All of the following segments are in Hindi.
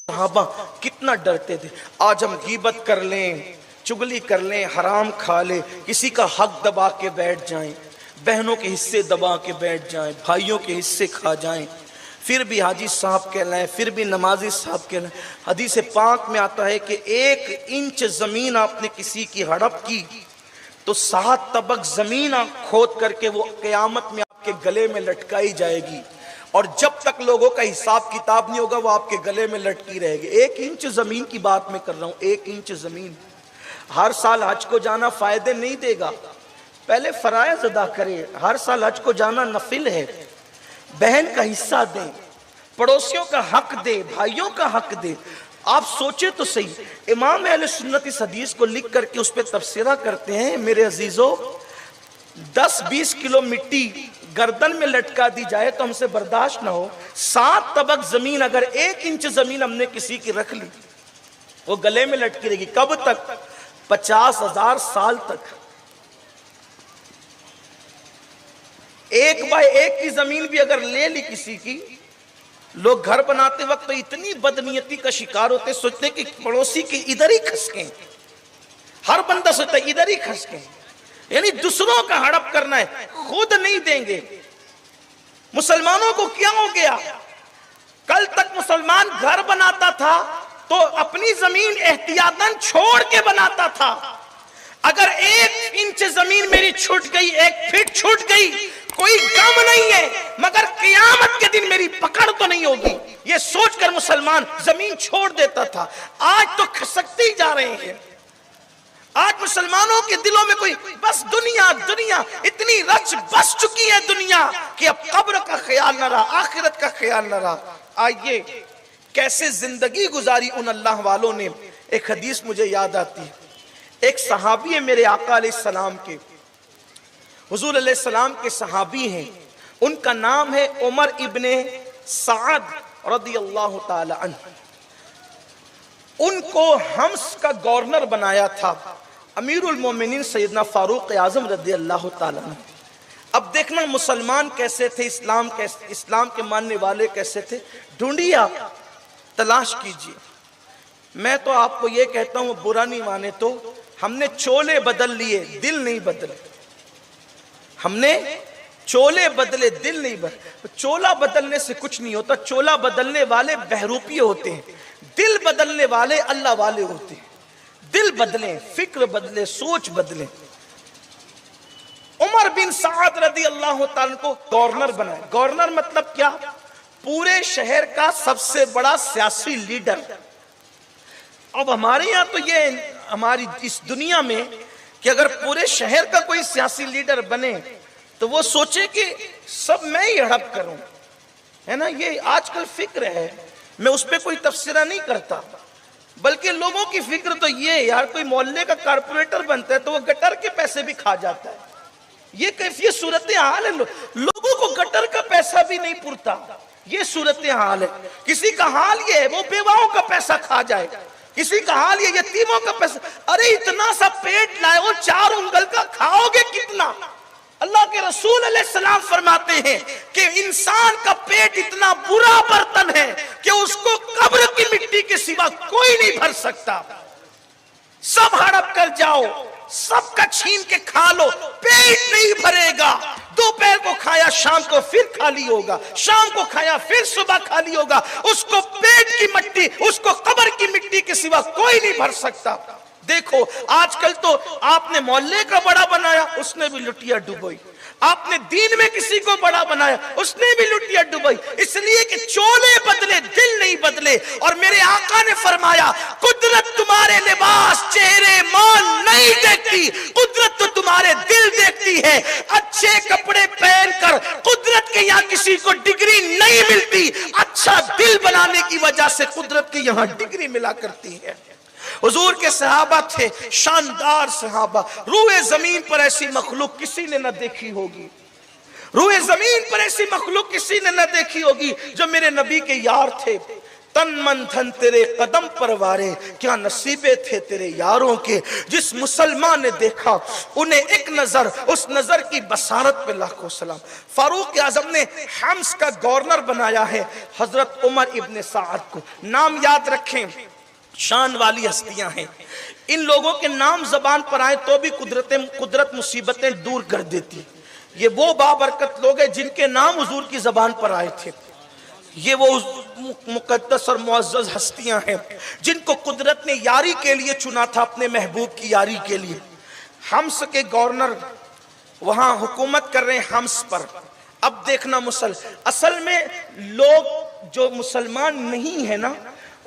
सहाबा कितना डरते थे। आज हम गीबत कर लें, चुगली कर लें, हराम खा ले, किसी का हक दबा के बैठ जाएं, बहनों के हिस्से दबा के बैठ जाएं, भाइयों के हिस्से खा जाएं, फिर भी हाजी साहब कहलाएं, फिर भी नमाजी साहब कहलाएं। हदीस पाक में आता है कि 1 इंच जमीन आपने किसी की हड़प की तो 7 तबक जमीन खोद करके वो क़यामत में आपके गले में लटकाई जाएगी, और जब तक लोगों का हिसाब किताब नहीं होगा वो आपके गले में लटकी रहेगी। 1 इंच जमीन की बात मैं कर रहा हूं, 1 इंच जमीन। हर साल हज को जाना फायदे नहीं देगा, पहले फराइज अदा करें। हर साल हज को जाना नफिल है। बहन का हिस्सा दें, पड़ोसियों का हक दे, भाइयों का हक दे। आप सोचे तो सही, इमाम अहले सुन्नत इस हदीस को लिख करके उस पर तफसीरा करते हैं। मेरे अजीजों, 10-20 किलो मिट्टी गर्दन में लटका दी जाए तो हमसे बर्दाश्त ना हो। 7 तबक जमीन, अगर 1 इंच जमीन हमने किसी की रख ली वो गले में लटकी रहेगी। कब तक? 50,000 साल तक। 1 बाय 1 की जमीन भी अगर ले ली किसी की, लोग घर बनाते वक्त तो इतनी बदनीयती का शिकार होते, सोचते कि पड़ोसी के इधर ही खसके। हर बंदा सोचता है इधर ही खसके, यानी दूसरों का हड़प करना है, खुद नहीं देंगे। मुसलमानों को क्या हो गया? कल तक मुसलमान घर बनाता था तो अपनी जमीन एहतियातन छोड़ के बनाता था। अगर 1 इंच जमीन मेरी छूट गई, 1 फीट छूट गई, कोई गम नहीं है, मगर क़यामत के दिन मेरी पकड़ तो नहीं होगी, ये सोचकर मुसलमान जमीन छोड़ देता था। आज तो खसकते ही जा रहे हैं। आज मुसलमानों के दिलों में कोई बस दुनिया दुनिया इतनी रच बस चुकी है दुनिया कि अब कब्र का ख्याल न रहा, आखिरत का ख्याल न रहा। आइए कैसे जिंदगी गुजारी उन अल्लाह वालों ने। एक हदीस मुझे याद आती है, एक सहाबी है मेरे आका अलैहिस्सलाम के, हुजूर अलैहिस्सलाम के सहाबी हैं, उनका नाम है उमर इब्ने साद रदियल्लाहु ताला अन्हु। उनको हम्स का गवर्नर बनाया था अमीरुल मोमिनीन सैयदना फारूक आजम रदियल्लाहु ताला अन्हु। अब देखना मुसलमान कैसे थे, इस्लाम के मानने वाले कैसे थे, ढूंढिए आप, तलाश कीजिए। मैं तो आपको ये कहता हूं, बुरा नहीं माने तो, हमने चोले बदल लिए, दिल नहीं बदले। हमने चोले बदले, दिल नहीं बदले। चोला बदलने से कुछ नहीं होता, चोला बदलने वाले बहरूपी होते हैं, दिल बदलने वाले अल्लाह वाले होते हैं। दिल बदले, फिक्र बदले, सोच बदले। उमर बिन साद रदी अल्लाह ताला को गवर्नर बनाए। गवर्नर मतलब क्या? पूरे शहर का सबसे बड़ा सियासी लीडर। अब हमारे यहाँ तो ये हमारी इस दुनिया में कि अगर पूरे शहर का कोई सियासी लीडर बने तो वो सोचे कि सब मैं ही हड़प करूं, है ना। ये आजकल फिक्र है, मैं उस पर कोई तफसीरा नहीं करता, बल्कि लोगों की फिक्र तो ये, यार कोई मोहल्ले का कारपोरेटर बनता है तो वो गटर के पैसे भी खा जाता है। ये कैफियत सूरत हाल है, लोगों को गटर का पैसा भी नहीं पुरता, ये सूरत हाल है। किसी का हाल ये है वो बेवाओं का पैसा खा जाए, किसी का हाल ये यतीमों का पैसा। अरे इतना सा पेट लाए हो, 4 उंगल का खाओगे कितना? अल्लाह के रसूल अलैहिस्सलाम फरमाते हैं कि इंसान का पेट इतना बुरा बर्तन है कि उसको कब्र की मिट्टी के सिवा कोई नहीं भर सकता। सब हड़प कर जाओ, सबका छीन के खा लो, पेट नहीं भरेगा। दोपहर को खाया शाम को फिर खाली होगा, शाम को खाया फिर सुबह खाली होगा। उसको पेट की मिट्टी, उसको कब्र की मिट्टी के सिवा कोई नहीं भर सकता। देखो आजकल तो आपने मोहल्ले का बड़ा बनाया, उसने भी लुटिया डुबोई। आपने दीन में किसी को बड़ा बनाया, उसने भी लुटिया डुबोई। इसलिए कि चोले बदले, दिल नहीं बदले। और मेरे आका ने फरमाया, कुदरत तुम्हारे लिबास, चेहरे, माल नहीं देखती, कुदरत तो तुम्हारे दिल देखती है। अच्छे कपड़े पहनकर कुदरत के यहाँ किसी को डिग्री नहीं मिलती, अच्छा दिल बनाने की वजह से कुदरत के यहाँ डिग्री मिला करती है। हुजूर के सहाबा थे शानदार सहाबा। रूए जमीन पर ऐसी मखलूक किसी ने न देखी होगी, रूए जमीन पर ऐसी मखलूक किसी ने न देखी होगी जो मेरे नबी के यार थे। तन मन धन तेरे कदम पर वारे, क्या नसीबे थे तेरे यारों के। जिस मुसलमान ने देखा उन्हें एक नजर, उस नजर की बसारत पे लाखों सलाम। फारूक आजम ने हम्स का गवर्नर बनाया है हजरत उमर इब्ने साद को। नाम याद रखें, शान वाली हस्तियां हैं। इन लोगों के नाम जबान पर आए तो भी कुदरत मुसीबतें दूर कर देती। ये वो बाबरकत लोग हैं जिनके नाम हुजूर की जबान पर आए थे। ये वो मुकद्दस और मुअज़्ज़ज़ हस्तियां हैं जिनको कुदरत ने यारी के लिए चुना था, अपने महबूब की यारी के लिए। हम्स के गवर्नर वहां हुकूमत कर रहे हैं हम्स पर। अब देखना असल में लोग जो मुसलमान नहीं है ना,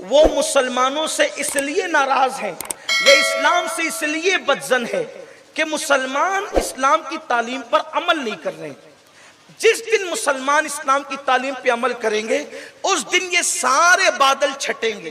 वो मुसलमानों से इसलिए नाराज हैं, ये इस्लाम से इसलिए बदजन है कि मुसलमान इस्लाम की तालीम पर अमल नहीं कर रहे। जिस दिन मुसलमान इस्लाम की तालीम पे अमल करेंगे उस दिन ये सारे बादल छटेंगे,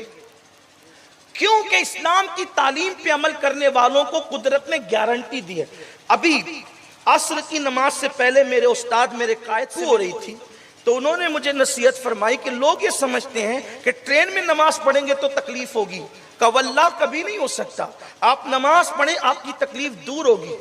क्योंकि इस्लाम की तालीम पे अमल करने वालों को कुदरत ने गारंटी दी है। अभी असर की नमाज से पहले मेरे उस्ताद, मेरे कायद से हो रही थी, तो उन्होंने मुझे नसीहत फरमाई कि लोग ये समझते हैं कि ट्रेन में नमाज पढ़ेंगे तो तकलीफ होगी। कवल्ला कभी नहीं हो सकता। आप नमाज पढ़ें, आपकी तकलीफ दूर होगी।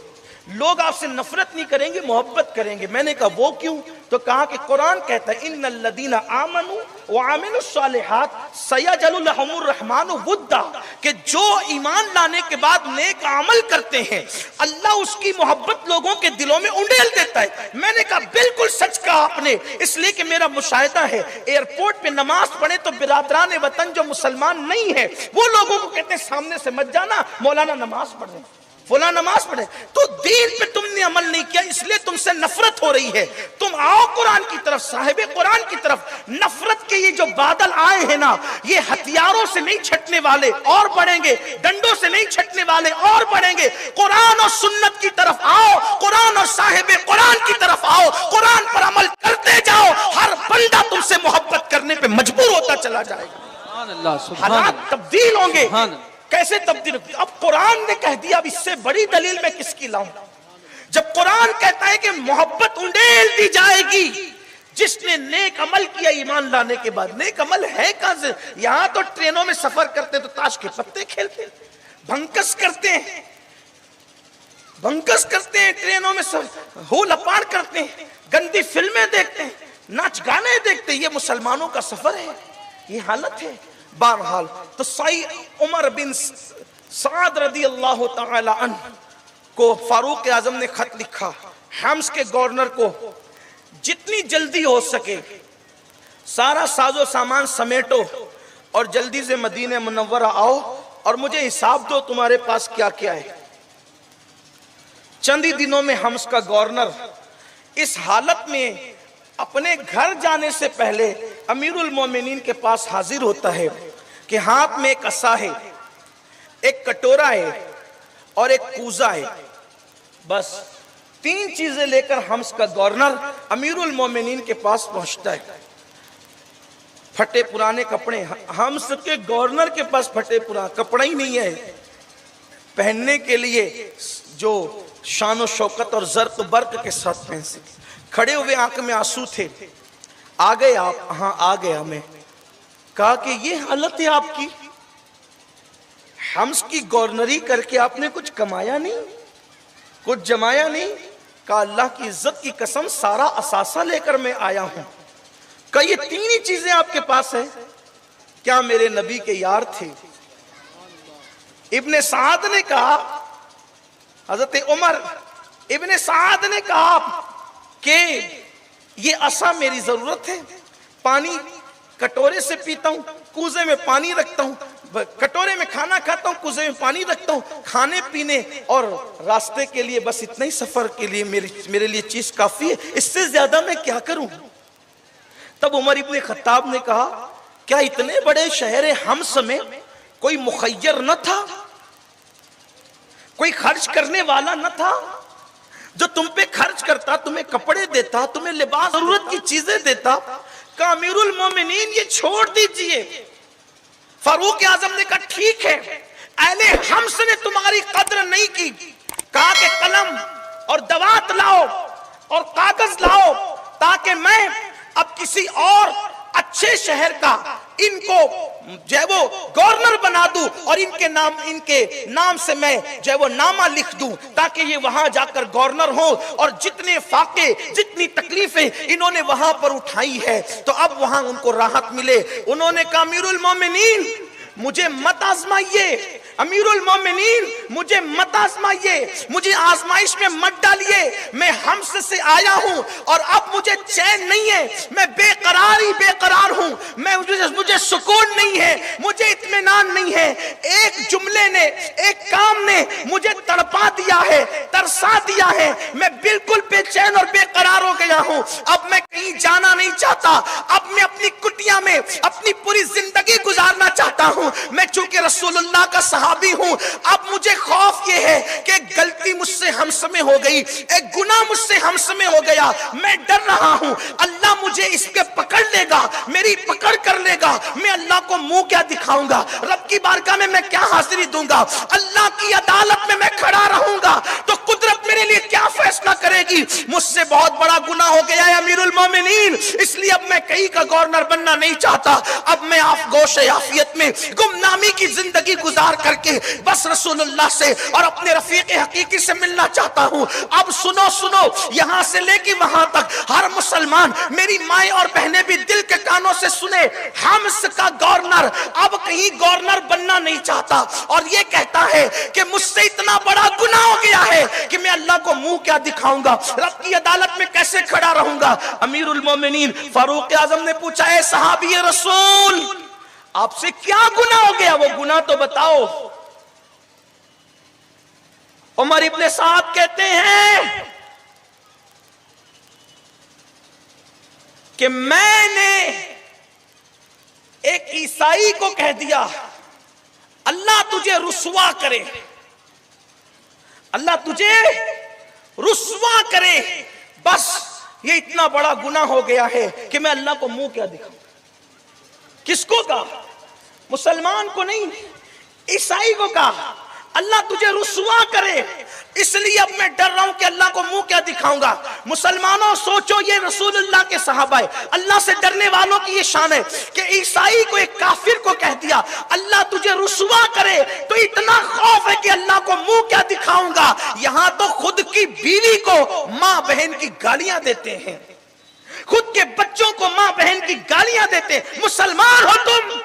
लोग आपसे नफरत नहीं करेंगे, मोहब्बत करेंगे। मैंने कहा वो क्यों? तो कहा कि कुरान कहता है इन्नल्लज़ीना आमनू व अमिलुस्सालिहात सयजअलु लहुमुर रहमानु वुद्दा, कि जो ईमान लाने के बाद नेक अमल करते हैं अल्लाह उसकी मोहब्बत लोगों के दिलों में उंडेल देता है। मैंने कहा बिल्कुल सच कहा आपने, इसलिए कि मेरा मुशाहिदा है एयरपोर्ट पे नमाज पढ़े तो बिरादरान वतन जो मुसलमान नहीं है वो लोगों को कहते हैं सामने से मत जाना, मौलाना नमाज पढ़े, फुला नमाज पढ़े। तो दीन पे तुमने अमल नहीं किया, इसलिए तुमसे नफरत हो रही है। तुम आओ कुरान की तरफ, साहिबे कुरान की तरफ। नफरत के ये जो बादल आए हैं ना, ये हथियारों से नहीं छटने वाले, और बढ़ेंगे। डंडों से नहीं छटने वाले, और बढ़ेंगे। कुरान और सुन्नत की तरफ आओ, कुरान और साहिबे कुरान की तरफ आओ, कुरान पर अमल करते जाओ। हर बंदा तुमसे मोहब्बत करने पे मजबूर होता चला जाएगा। हालात तब्दील होंगे। कैसे तब्दील? अब कुरान ने कह दिया, अब इससे बड़ी दलील मैं किसकी लाऊं? जब कुरान कहता है कि मोहब्बत उंडेल दी जाएगी जिसने नेक अमल किया ईमान लाने के बाद। नेक अमल है कहां से? यहां तो ट्रेनों में सफर करते तो ताश के पत्ते खेलते, भंकस करते हैं, ट्रेनों में हो लपाड़ करते हैं, गंदी फिल्में देखते हैं, नाच गाने देखते हैं। ये मुसलमानों का सफर है, ये हालत है। बहरहाल तो सही उमर बिन साद रदी अल्लाह तआला अन्हु को फारूक आजम ने खत लिखा हम्स के गवर्नर को, जितनी जल्दी हो सके सारा साजो सामान समेटो और जल्दी से मदीने मुनव्वरा आओ और मुझे हिसाब दो तुम्हारे पास क्या क्या है। चंद ही दिनों में हम्स का गवर्नर इस हालत में अपने घर जाने से पहले अमीरुल मोमिनीन के पास हाजिर होता है कि हाथ में एक असा है, एक कटोरा है और एक कूजा है। बस 3 चीजें लेकर हम्स का गवर्नर अमीरुल मोमिनीन के पास पहुंचता है। फटे पुराने कपड़े, हम्स के गवर्नर के पास फटे पुराना कपड़ा ही नहीं है पहनने के लिए जो शान शौकत और जर्क बर्क के साथ पहन सके। खड़े हुए आंख में आंसू थे। आ गए आप? हाँ आ गया मैं। कहा कि ये हालत है आपकी, हम्स की गवर्नरी करके आपने कुछ कमाया नहीं, कुछ जमाया नहीं। कहा अल्लाह की इज्जत की कसम सारा असासा लेकर मैं आया हूं। कहा ये 3 ही चीजें आपके पास है? क्या मेरे नबी के यार थे? इब्ने साद ने कहा, हजरत उमर इब्ने साद ने कहा कि ये असा मेरी जरूरत है, पानी कटोरे से पीता हूं, कूजे में पानी रखता हूं, कटोरे में खाना खाता हूं, कूजे में पानी रखता हूं, खाने पीने और रास्ते के लिए बस इतना ही सफर के लिए मेरे लिए चीज काफी है, इससे ज्यादा मैं क्या करूं? तब उमर इब्ने खत्ताब ने कहा क्या इतने बड़े शहर हम्स में कोई मुखय्यर न था, कोई खर्च करने वाला न था जो तुम पे खर्च करता, तुम्हें कपड़े देता, तुम्हें लिबास जरूरत की चीजें देता? का अमीरुल मोमिनीन ये छोड़ दीजिए। फारूक आजम ने कहा ठीक है, अहले हम्स ने तुम्हारी कद्र नहीं की। कहा कि कलम और दवात लाओ और कागज लाओ ताकि मैं अब किसी और अच्छे शहर का इनको जो है वो गवर्नर बना दूं और इनके नाम से मैं जो है वो नामा लिख दूं, ताकि ये वहां जाकर गवर्नर हो। और जितने फाके, जितनी तकलीफें इन्होंने वहां पर उठाई है, तो अब वहां उनको राहत मिले। उन्होंने कहा अमीरुल मोमिनीन मुझे मत आजमाइए, अमीरुल मोमिनीन मुझे मत आजमाइए, मुझे आजमाइश में मत डालिए। मैं हम्स से आया हूं और अब मुझे चैन नहीं है, मैं बेकरार हूं, मुझे सुकून नहीं है, मुझे इत्मीनान नहीं है। एक जुमले ने, एक काम ने मुझे तड़पा दिया है, तरसा दिया है। मैं बिल्कुल बेचैन और बेकरार हो गया हूं। अब मैं कहीं जाना नहीं चाहता, अब मैं अपनी कुटिया में अपनी पूरी जिंदगी गुजारना चाहता हूं। मैं चूंकि रसूलुल्लाह का सहाबी हूं, अब मुझे खौफ यह है कि गलती मुझसे हमसमे हो गई, एक गुनाह मुझसे हमसमे हो गया। मैं डर रहा हूं अल्लाह मुझे इस पे पकड़ लेगा, मेरी पकड़ कर लेगा। मैं अल्लाह को मुंह क्या दिखाऊंगा, रब की बारगाह में मैं क्या हाजिरी दूंगा, अल्लाह की अदालत में मैं खड़ा रहूंगा तो कुदरत मेरे लिए क्या फैसला करेगी। मुझसे बहुत बड़ा गुनाह हो गया है अमीरुल मोमिनीन, इसलिए अब मैं कहीं का गवर्नर बनना नहीं चाहता। अब मैं गोशे आफियत में गुमनामी की जिंदगी गुजार करके बस रसूलुल्लाह से और अपने रफीक हकीकी से मिलना चाहता हूं। अब सुनो यहां से लेके वहां तक हर मुसलमान, मेरी माए और बहनें भी दिल के कानों से सुने। हम्स का गवर्नर अब कहीं गवर्नर बनना नहीं चाहता और ये कहता है कि मुझसे इतना बड़ा गुनाह हो गया है कि मैं अल्लाह को मुंह क्या दिखाऊंगा, रब की अदालत में कैसे खड़ा रहूंगा। अमीरुल मोमिनीन फारूक आजम ने पूछा, है सहाबी रसूल आपसे क्या गुनाह हो गया, वो गुनाह तो बताओ। उमर इब्ने साद कहते हैं कि मैंने एक ईसाई को कह दिया अल्लाह तुझे रुसवा करे, अल्लाह तुझे रुसवा करे। बस ये इतना बड़ा गुनाह हो गया है कि मैं अल्लाह को मुंह क्या दिखाऊं। किसको कहा? मुसलमान को नहीं, ईसाई को कहा अल्लाह तुझे रुसवा करे। इसलिए अब मैं डर रहा हूं कि अल्लाह को मुंह क्या दिखाऊंगा। मुसलमानों सोचो, ये रसूलुल्लाह के सहाबा है, अल्लाह से डरने वालों की ये शान है कि ईसाई को, एक काफिर को कह दिया अल्लाह तुझे रुसवा करे, तो इतना खौफ है कि अल्लाह को मुंह क्या दिखाऊंगा। यहां तो खुद की बीवी को मां बहन की गालियां देते हैं, खुद के बच्चों को मां बहन की गालियां देते हैं। मुसलमान हो तुम,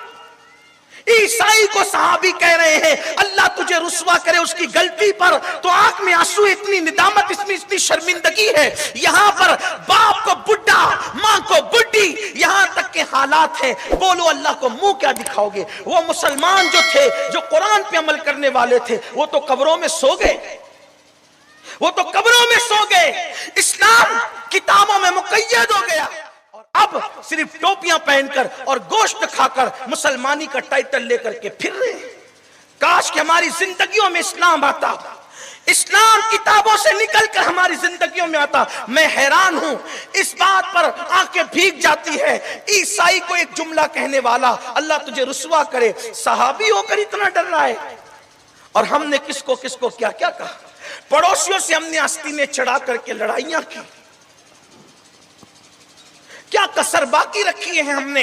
ईसाई को सहाबी कह रहे हैं अल्लाह तुझे रुसवा करे उसकी गलती पर, तो आंख में आंसू, इतनी निदामत, इसमें इतनी शर्मिंदगी है। यहां पर बाप को बुढ़ा, मां को बुढ़ी, यहां तक के हालात हैं। बोलो अल्लाह को मुंह क्या दिखाओगे। वो मुसलमान जो थे, जो कुरान पे अमल करने वाले थे, वो तो कब्रों में सो गए, वो तो कब्रों में सो गए। इस्लाम किताबों में मुक़य्यद हो गया। अब सिर्फ टोपियां पहनकर और गोश्त खाकर मुसलमानी का टाइटल लेकर के फिर रहे हैं। काश कि हमारी जिंदगियों में इस्लाम आता, इस्लाम किताबों से निकलकर हमारी जिंदगियों में आता। मैं हैरान हूं, इस बात पर आंखें भीग जाती है। ईसाई को एक जुमला कहने वाला अल्लाह तुझे रुसवा करे, सहाबी होकर इतना डर रहा है। और हमने किसको किसको क्या क्या कहा। पड़ोसियों से हमने आस्तीनें चढ़ा करके लड़ाइयां की, क्या कसर बाकी रखी है हमने।